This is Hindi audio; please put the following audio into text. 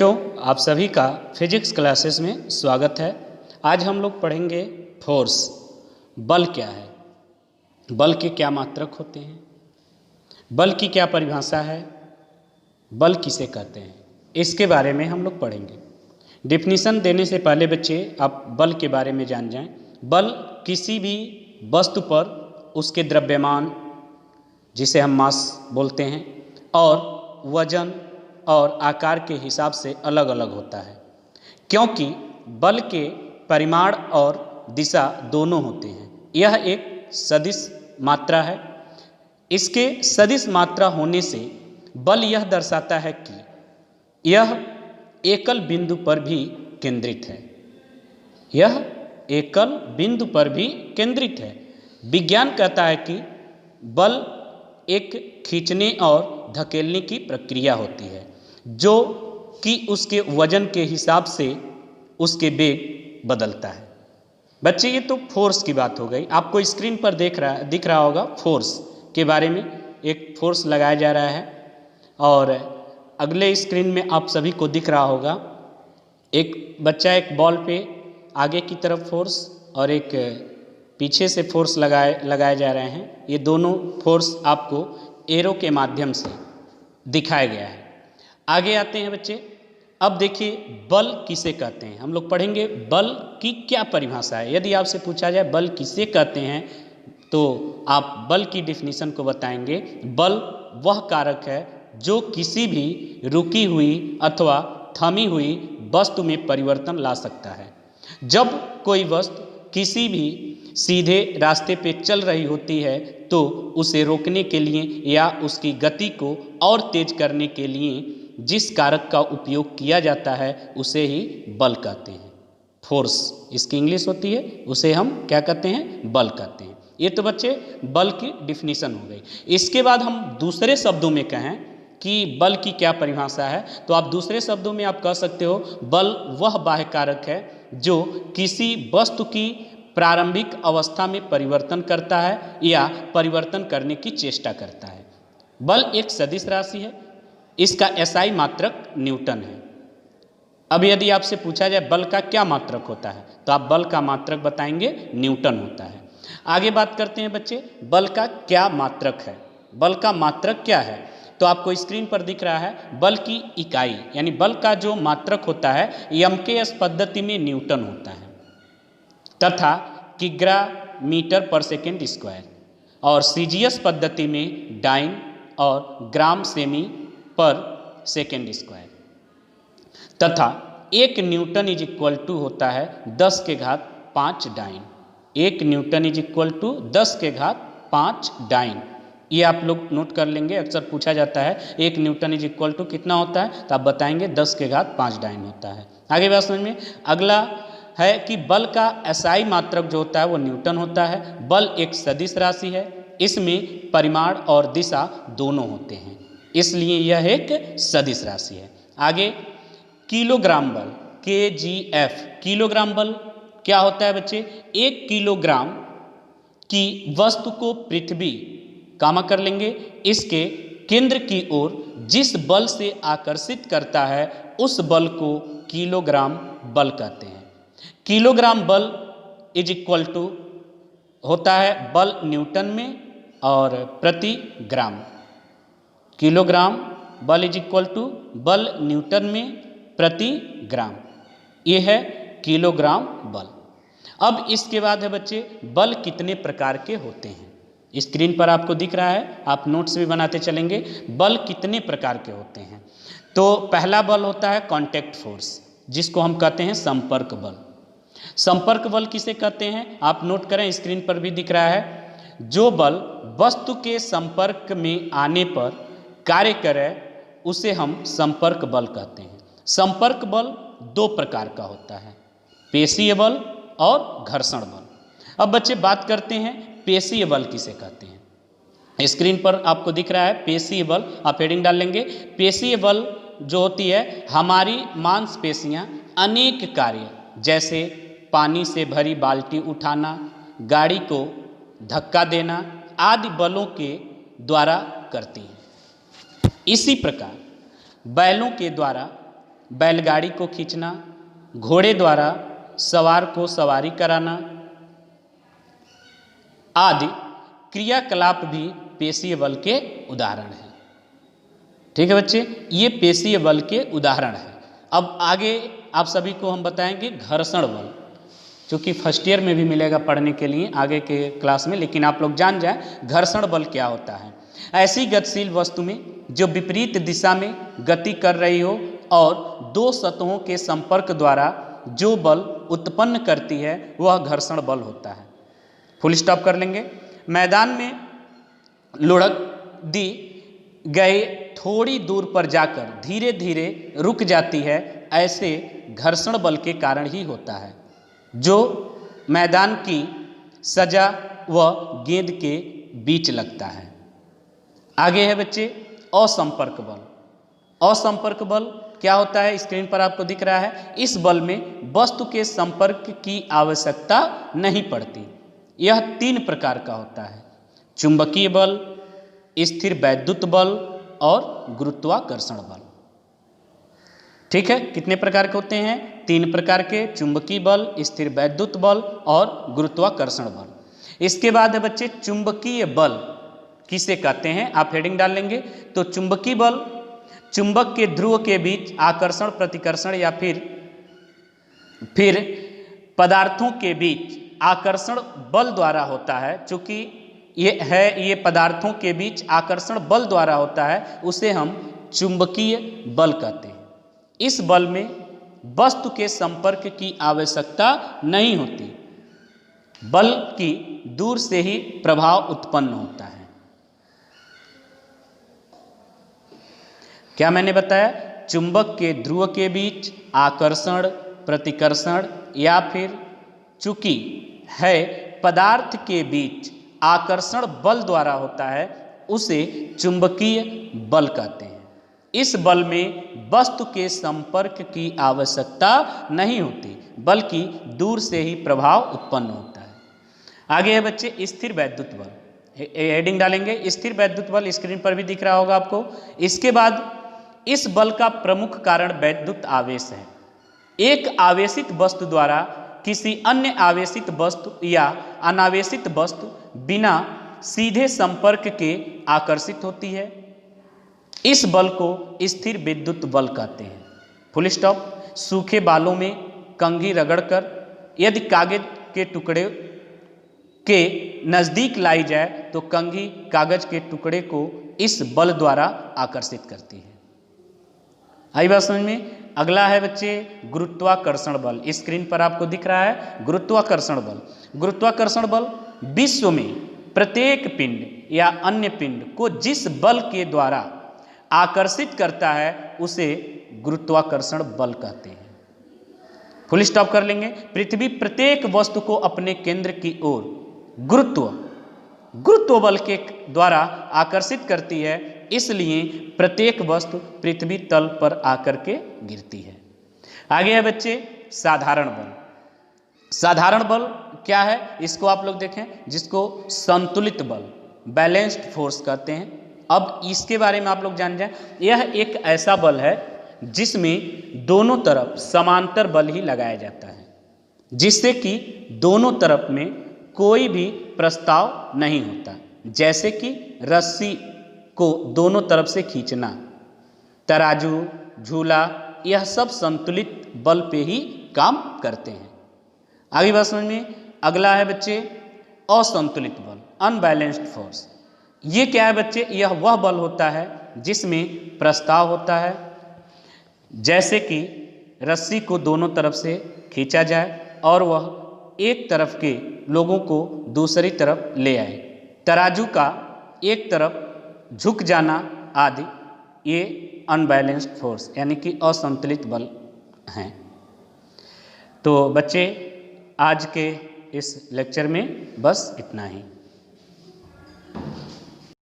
बच्चों, आप सभी का फिजिक्स क्लासेस में स्वागत है। आज हम लोग पढ़ेंगे फोर्स। बल क्या है, बल के क्या मात्रक होते हैं, बल की क्या परिभाषा है, बल किसे कहते हैं, इसके बारे में हम लोग पढ़ेंगे। डिफिनीशन देने से पहले बच्चे आप बल के बारे में जान जाएं। बल किसी भी वस्तु पर उसके द्रव्यमान, जिसे हम मास बोलते हैं, और वजन और आकार के हिसाब से अलग अलग होता है, क्योंकि बल के परिमाण और दिशा दोनों होते हैं। यह एक सदिश मात्रा है। इसके सदिश मात्रा होने से बल यह दर्शाता है कि यह एकल बिंदु पर भी केंद्रित है। यह एकल बिंदु पर भी केंद्रित है। विज्ञान कहता है कि बल एक खींचने और धकेलने की प्रक्रिया होती है, जो कि उसके वजन के हिसाब से उसके वेग बदलता है। बच्चे, ये तो फोर्स की बात हो गई। आपको स्क्रीन पर दिख रहा होगा फोर्स के बारे में। एक फोर्स लगाया जा रहा है और अगले स्क्रीन में आप सभी को दिख रहा होगा एक बच्चा एक बॉल पे आगे की तरफ फोर्स और एक पीछे से फोर्स लगाए जा रहे हैं। ये दोनों फोर्स आपको एरो के माध्यम से दिखाया गया है। आगे आते हैं बच्चे। अब देखिए बल किसे कहते हैं। हम लोग पढ़ेंगे बल की क्या परिभाषा है। यदि आपसे पूछा जाए बल किसे कहते हैं तो आप बल की डिफिनीशन को बताएंगे। बल वह कारक है जो किसी भी रुकी हुई अथवा थमी हुई वस्तु में परिवर्तन ला सकता है। जब कोई वस्तु किसी भी सीधे रास्ते पे चल रही होती है तो उसे रोकने के लिए या उसकी गति को और तेज करने के लिए जिस कारक का उपयोग किया जाता है उसे ही बल कहते हैं। फोर्स इसकी इंग्लिश होती है, उसे हम क्या कहते हैं, बल कहते हैं। ये तो बच्चे बल की डिफिनीशन हो गई। इसके बाद हम दूसरे शब्दों में कहें कि बल की क्या परिभाषा है, तो आप दूसरे शब्दों में आप कह सकते हो बल वह बाह्य कारक है जो किसी वस्तु की प्रारंभिक अवस्था में परिवर्तन करता है या परिवर्तन करने की चेष्टा करता है। बल एक सदिश राशि है। इसका एसआई मात्रक न्यूटन है। अब यदि आपसे पूछा जाए बल का क्या मात्रक होता है तो आप बल का मात्रक बताएंगे न्यूटन होता है। आगे बात करते हैं बच्चे, बल का क्या मात्रक है। बल का मात्रक क्या है, तो आपको स्क्रीन पर दिख रहा है बल की इकाई, यानी बल का जो मात्रक होता है एमकेएस पद्धति में न्यूटन होता है तथा किग्रा मीटर पर सेकेंड स्क्वायर, और सीजीएस पद्धति में डाइन और ग्राम सेमी पर सेकेंड स्क्वायर, तथा 1 न्यूटन इज इक्वल टू होता है 10 के घात 5 dyne. 1 newton is equal to 10 के घात 5 डाइन। ये आप लोग नोट कर लेंगे। अक्सर पूछा जाता है 1 न्यूटन इज इक्वल टू कितना होता है, तो आप बताएंगे 10 के घात 5 डाइन होता है। आगे बात समझ में। अगला है कि बल का एसआई मात्रक जो होता है वो न्यूटन होता है। बल एक सदिश राशि है। इसमें परिमाण और दिशा दोनों होते हैं, इसलिए यह एक सदिश राशि है। आगे किलोग्राम बल, KGF, किलोग्राम बल क्या होता है बच्चे। 1 किलोग्राम की वस्तु को पृथ्वी कामा कर लेंगे, इसके केंद्र की ओर जिस बल से आकर्षित करता है उस बल को किलोग्राम बल कहते हैं। किलोग्राम बल इज इक्वल टू होता है बल न्यूटन में और प्रति ग्राम। किलोग्राम बल इज इक्वल टू बल न्यूटन में प्रति ग्राम। ये है किलोग्राम बल। अब इसके बाद है बच्चे बल कितने प्रकार के होते हैं। स्क्रीन पर आपको दिख रहा है, आप नोट्स भी बनाते चलेंगे। बल कितने प्रकार के होते हैं, तो पहला बल होता है कांटेक्ट फोर्स, जिसको हम कहते हैं संपर्क बल। संपर्क बल किसे कहते हैं, आप नोट करें, स्क्रीन पर भी दिख रहा है। जो बल वस्तु के संपर्क में आने पर कार्य करे उसे हम संपर्क बल कहते हैं। संपर्क बल 2 प्रकार का होता है, पेशीय बल और घर्षण बल। अब बच्चे बात करते हैं पेशीय बल किसे कहते हैं। स्क्रीन पर आपको दिख रहा है पेशीय बल, आप हेडिंग डाल लेंगे। पेशीय बल जो होती है हमारी मांसपेशियां अनेक कार्य, जैसे पानी से भरी बाल्टी उठाना, गाड़ी को धक्का देना आदि बलों के द्वारा करती हैं। इसी प्रकार बैलों के द्वारा बैलगाड़ी को खींचना, घोड़े द्वारा सवार को सवारी कराना आदि क्रियाकलाप भी पेशीय बल के उदाहरण हैं। ठीक है बच्चे, ये पेशीय बल के उदाहरण हैं। अब आगे आप सभी को हम बताएंगे घर्षण बल, क्योंकि फर्स्ट ईयर में भी मिलेगा पढ़ने के लिए आगे के क्लास में, लेकिन आप लोग जान जाएं घर्षण बल क्या होता है। ऐसी गतिशील वस्तु में जो विपरीत दिशा में गति कर रही हो और दो सतहों के संपर्क द्वारा जो बल उत्पन्न करती है वह घर्षण बल होता है। फुल स्टॉप कर लेंगे। मैदान में लुढ़क दी गए थोड़ी दूर पर जाकर धीरे धीरे रुक जाती है, ऐसे घर्षण बल के कारण ही होता है जो मैदान की सजा व गेंद के बीच लगता है। आगे है बच्चे असंपर्क बल। असंपर्क बल क्या होता है, स्क्रीन पर आपको दिख रहा है। इस बल में वस्तु के संपर्क की आवश्यकता नहीं पड़ती। यह 3 प्रकार का होता है: चुंबकीय बल, स्थिर वैद्युत बल और गुरुत्वाकर्षण बल। ठीक है, कितने प्रकार के होते हैं? 3 प्रकार के, चुंबकीय बल, स्थिर वैद्युत बल और गुरुत्वाकर्षण बल। इसके बाद है बच्चे चुंबकीय बल किसे कहते हैं, आप हेडिंग डाल लेंगे। तो चुंबकीय बल चुंबक के ध्रुव के बीच आकर्षण प्रतिकर्षण या फिर पदार्थों के बीच आकर्षण बल द्वारा होता है। चूंकि ये पदार्थों के बीच आकर्षण बल द्वारा होता है, उसे हम चुंबकीय बल कहते हैं। इस बल में वस्तु के संपर्क की आवश्यकता नहीं होती, बल्कि दूर से ही प्रभाव उत्पन्न होता है। क्या मैंने बताया? चुंबक के ध्रुव के बीच आकर्षण प्रतिकर्षण या फिर चूंकि है पदार्थ के बीच आकर्षण बल द्वारा होता है, उसे चुंबकीय बल कहते हैं। इस बल में वस्तु के संपर्क की आवश्यकता नहीं होती, बल्कि दूर से ही प्रभाव उत्पन्न होता है। आगे है बच्चे स्थिर वैद्युत बल। हेडिंग डालेंगे स्थिर वैद्युत बल, स्क्रीन पर भी दिख रहा होगा आपको। इसके बाद इस बल का प्रमुख कारण वैद्युत आवेश है। एक आवेशित वस्तु द्वारा किसी अन्य आवेशित वस्तु या अनावेशित वस्तु बिना सीधे संपर्क के आकर्षित होती है। इस बल को स्थिर विद्युत बल कहते हैं। Full stop. सूखे बालों में कंघी रगड़कर यदि कागज के टुकड़े के नज़दीक लाई जाए तो कंघी कागज के टुकड़े को इस बल द्वारा आकर्षित करती है। आई बात समझ में? अगला है बच्चे गुरुत्वाकर्षण बल। स्क्रीन पर आपको दिख रहा है गुरुत्वाकर्षण बल। गुरुत्वाकर्षण बल विश्व में प्रत्येक पिंड या अन्य पिंड को जिस बल के द्वारा आकर्षित करता है उसे गुरुत्वाकर्षण बल कहते हैं। फुल स्टॉप कर लेंगे। पृथ्वी प्रत्येक वस्तु को अपने केंद्र की ओर गुरुत्व बल के द्वारा आकर्षित करती है, इसलिए प्रत्येक वस्तु पृथ्वी तल पर आकर के गिरती है। आगे है बच्चे साधारण बल। साधारण बल क्या है, इसको आप लोग देखें, जिसको संतुलित बल बैलेंस्ड फोर्स कहते हैं। अब इसके बारे में आप लोग जान जाएं, यह एक ऐसा बल है जिसमें दोनों तरफ समांतर बल ही लगाया जाता है, जिससे कि दोनों तरफ में कोई भी प्रस्ताव नहीं होता। जैसे कि रस्सी को दोनों तरफ से खींचना, तराजू, झूला, यह सब संतुलित बल पे ही काम करते हैं। आगे बात समझ में। अगला है बच्चे असंतुलित बल, अनबैलेंस्ड फोर्स। ये क्या है बच्चे? यह वह बल होता है जिसमें प्रस्ताव होता है, जैसे कि रस्सी को दोनों तरफ से खींचा जाए और वह एक तरफ के लोगों को दूसरी तरफ ले आए, तराजू का एक तरफ झुक जाना आदि, ये अनबैलेंस्ड फोर्स यानी कि असंतुलित बल हैं। तो बच्चे आज के इस लेक्चर में बस इतना ही।